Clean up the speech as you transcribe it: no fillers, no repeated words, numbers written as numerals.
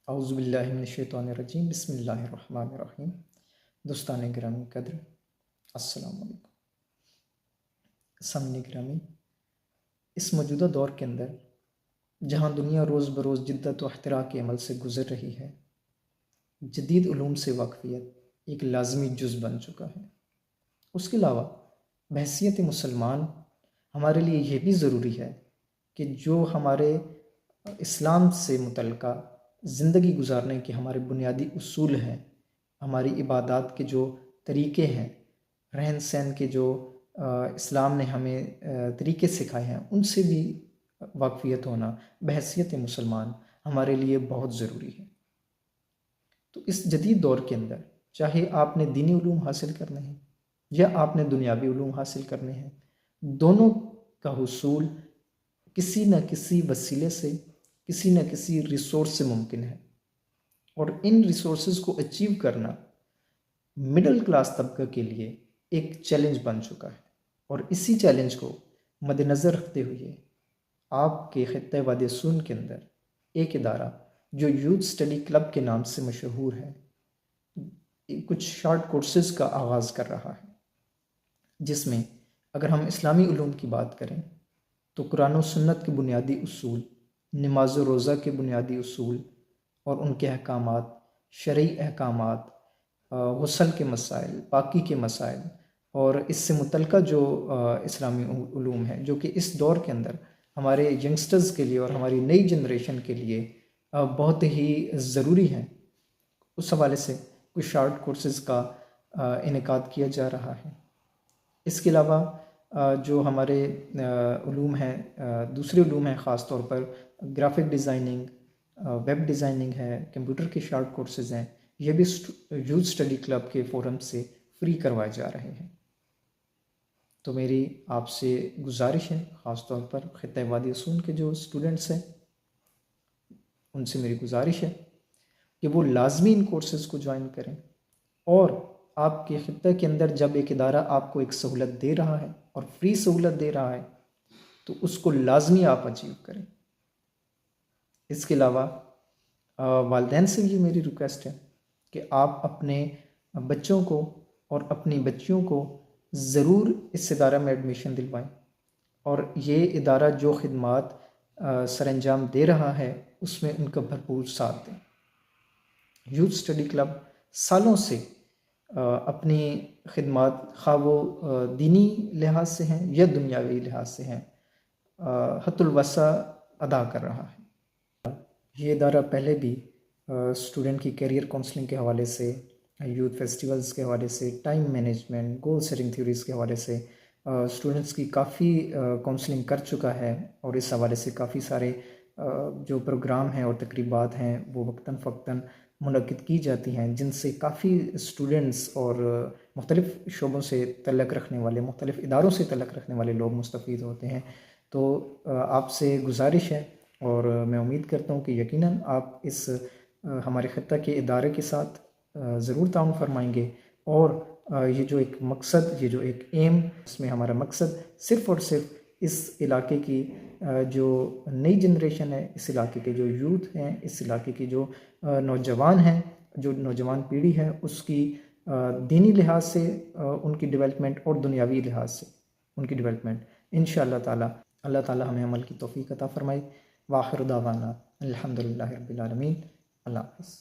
اعوذ باللہ من الشیطان الرجیم، بسم اللہ الرحمن الرحیم۔ دوستان گرامی قدر، السلام علیکم۔ سامعین گرامی، اس موجودہ دور کے اندر جہاں دنیا روز بروز جدت و اختراع کے عمل سے گزر رہی ہے، جدید علوم سے واقفیت ایک لازمی جز بن چکا ہے۔ اس کے علاوہ بحیثیت مسلمان ہمارے لیے یہ بھی ضروری ہے کہ جو ہمارے اسلام سے متعلقہ زندگی گزارنے کے ہمارے بنیادی اصول ہیں، ہماری عبادات کے جو طریقے ہیں، رہن سہن کے جو اسلام نے ہمیں طریقے سکھائے ہیں، ان سے بھی واقفیت ہونا بحیثیت مسلمان ہمارے لیے بہت ضروری ہے۔ تو اس جدید دور کے اندر چاہے آپ نے دینی علوم حاصل کرنے ہیں یا آپ نے دنیاوی علوم حاصل کرنے ہیں، دونوں کا حصول کسی نہ کسی وسیلے سے، کسی نہ کسی ریسورس سے ممکن ہے، اور ان ریسورسز کو اچیو کرنا مڈل کلاس طبقہ کے لیے ایک چیلنج بن چکا ہے۔ اور اسی چیلنج کو مد نظر رکھتے ہوئے آپ کے خطہ وادی سون کے اندر ایک ادارہ جو یوتھ اسٹڈی کلب کے نام سے مشہور ہے، کچھ شارٹ کورسز کا آغاز کر رہا ہے، جس میں اگر ہم اسلامی علوم کی بات کریں تو قرآن و سنت کے بنیادی اصول، نماز و روزہ کے بنیادی اصول اور ان کے احکامات، شرعی احکامات، غسل کے مسائل، پاکی کے مسائل، اور اس سے متعلقہ جو اسلامی علوم ہیں جو کہ اس دور کے اندر ہمارے ینگسٹرز کے لیے اور ہماری نئی جنریشن کے لیے بہت ہی ضروری ہیں، اس حوالے سے کچھ شارٹ کورسز کا انعقاد کیا جا رہا ہے۔ اس کے علاوہ جو ہمارے علوم ہیں، دوسرے علوم ہیں، خاص طور پر گرافک ڈیزائننگ، ویب ڈیزائننگ ہے، کمپیوٹر کے شارٹ کورسز ہیں، یہ بھی یوتھ اسٹڈی کلب کے فورم سے فری کروائے جا رہے ہیں۔ تو میری آپ سے گزارش ہے، خاص طور پر خطہ وادی سون کے جو اسٹوڈنٹس ہیں ان سے میری گزارش ہے کہ وہ لازمی ان کورسز کو جوائن کریں، اور آپ کے خطہ کے اندر جب ایک ادارہ آپ کو ایک سہولت دے رہا ہے اور فری سہولت دے رہا ہے تو اس کو لازمی آپ اچیو کریں۔ اس کے علاوہ والدین سے بھی میری ریکویسٹ ہے کہ آپ اپنے بچوں کو اور اپنی بچیوں کو ضرور اس ادارہ میں ایڈمیشن دلوائیں، اور یہ ادارہ جو خدمات سر انجام دے رہا ہے اس میں ان کا بھرپور ساتھ دیں۔ یوتھ اسٹڈی کلب سالوں سے اپنی خدمات، خواہ وہ دینی لحاظ سے ہیں یا دنیاوی لحاظ سے ہیں، حت الوسع ادا کر رہا ہے۔ یہ ادارہ پہلے بھی اسٹوڈنٹ کی کیریئر کونسلنگ کے حوالے سے، یوتھ فیسٹیولز کے حوالے سے، time management, goal setting theories کے حوالے سے اسٹوڈنٹس کی کافی کونسلنگ کر چکا ہے، اور اس حوالے سے کافی سارے جو پروگرام ہیں اور تقریبات ہیں وہ وقتاً فوقتاً منعقد کی جاتی ہیں، جن سے کافی اسٹوڈنٹس اور مختلف شعبوں سے تعلق رکھنے والے، مختلف اداروں سے تعلق رکھنے والے لوگ مستفید ہوتے ہیں۔ تو آپ سے گزارش ہے، اور میں امید کرتا ہوں کہ یقیناً آپ اس ہمارے خطہ کے ادارے کے ساتھ ضرور تعاون فرمائیں گے، اور یہ جو ایک مقصد، یہ جو ایک ایم، اس میں ہمارا مقصد صرف اور صرف اس علاقے کی جو نئی جنریشن ہے، اس علاقے کے جو یوتھ ہیں، اس علاقے کی جو نوجوان ہیں، جو نوجوان پیڑھی ہے، اس کی دینی لحاظ سے ان کی ڈیولپمنٹ اور دنیاوی لحاظ سے ان کی ڈیولپمنٹ انشاءاللہ تعالی اللہ تعالی ہمیں عمل کی توفیق عطا فرمائے۔ وآخر دعوانا الحمدللہ رب العالمین۔ اللہ حافظ۔